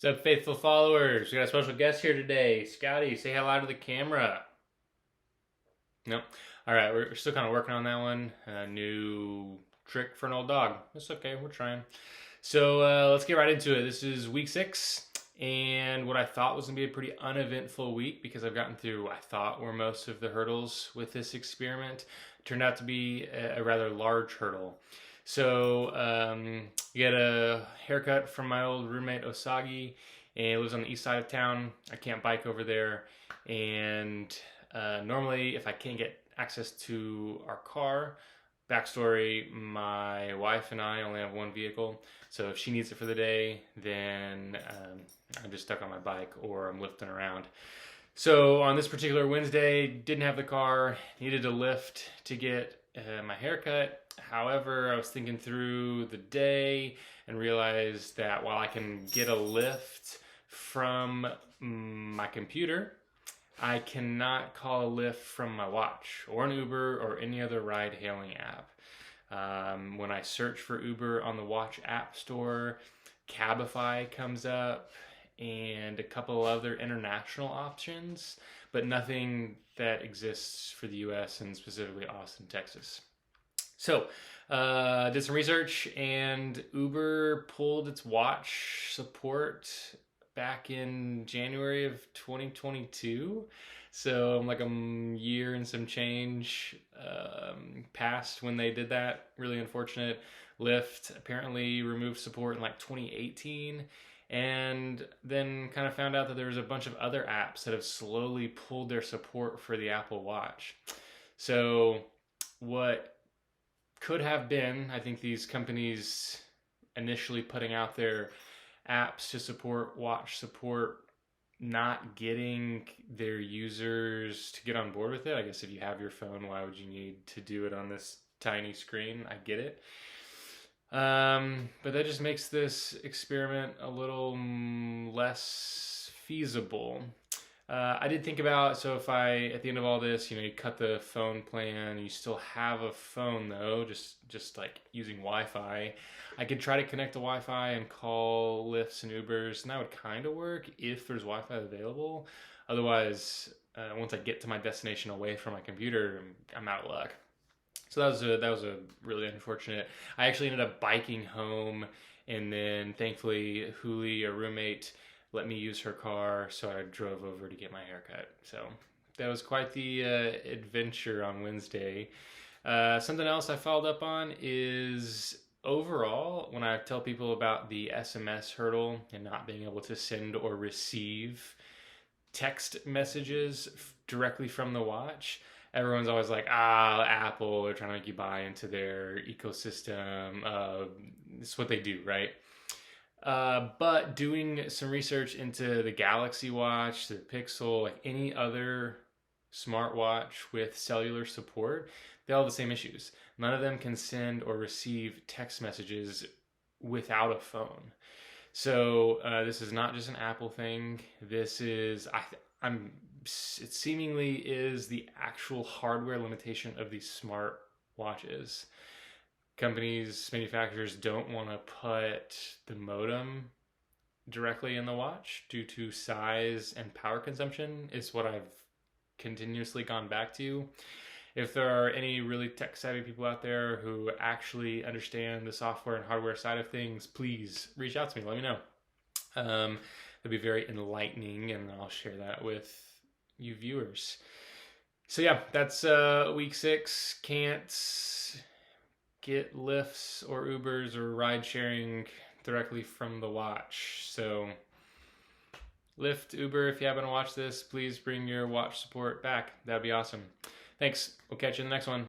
What's up, faithful followers? We got a special guest here today. Scotty, say hello to the camera. Nope. All right, we're still kind of working on that one. A new trick for an old dog. It's okay, we're trying. So let's get right into it. This is week 6, and what I thought was going to be a pretty uneventful week because I've gotten through what I thought were most of the hurdles with this experiment. Turned out to be a rather large hurdle. So get a haircut from my old roommate Osagi, and he lives on the east side of town. I can't bike over there, and normally if I can't get access to our car, backstory, my wife and I only have one vehicle, so if she needs it for the day, then I'm just stuck on my bike or I'm lifting around. So on this particular Wednesday, didn't have the car, needed a lift to get my haircut. However, I was thinking through the day and realized that while I can get a lift from my computer, I cannot call a Lyft from my watch or an Uber or any other ride hailing app. When I search for Uber on the watch app store, Cabify comes up and a couple other international options, but nothing that exists for the US and specifically Austin, Texas. So, did some research, and Uber pulled its watch support back in January of 2022. So I'm like a year and some change past when they did that. Really unfortunate. Lyft apparently removed support in like 2018, and then kind of found out that there was a bunch of other apps that have slowly pulled their support for the Apple Watch. So what could have been, I think these companies initially putting out their apps to support watch support, not getting their users to get on board with it. I guess if you have your phone, why would you need to do it on this tiny screen? I get it. But that just makes this experiment a little less feasible. I did think about, so if at the end of all this, you cut the phone plan, you still have a phone though, just like using Wi-Fi. I could try to connect to Wi-Fi and call Lyfts and Ubers, and that would kind of work if there's Wi-Fi available. Otherwise, once I get to my destination away from my computer, I'm out of luck. So that was a really unfortunate. I actually ended up biking home, and then thankfully Huli, a roommate, let me use her car, so I drove over to get my haircut. So that was quite the adventure on Wednesday. Something else I followed up on is overall, when I tell people about the SMS hurdle and not being able to send or receive text messages directly from the watch, everyone's always like, Apple, they're trying to make you buy into their ecosystem. It's what they do, right? But doing some research into the Galaxy Watch, the Pixel, like any other smartwatch with cellular support, they all have the same issues. None of them can send or receive text messages without a phone. So this is not just an Apple thing. This is, it seemingly is the actual hardware limitation of these smart watches. Companies, manufacturers don't want to put the modem directly in the watch due to size and power consumption, is what I've continuously gone back to. If there are any really tech savvy people out there who actually understand the software and hardware side of things, please reach out to me. Let me know. It'll be very enlightening, and I'll share that with you viewers. So yeah, that's week 6. Can't get Lyfts or Ubers or ride sharing directly from the watch. So Lyft, Uber, if you happen to watch this, please bring your watch support back. That'd be awesome. Thanks. We'll catch you in the next one.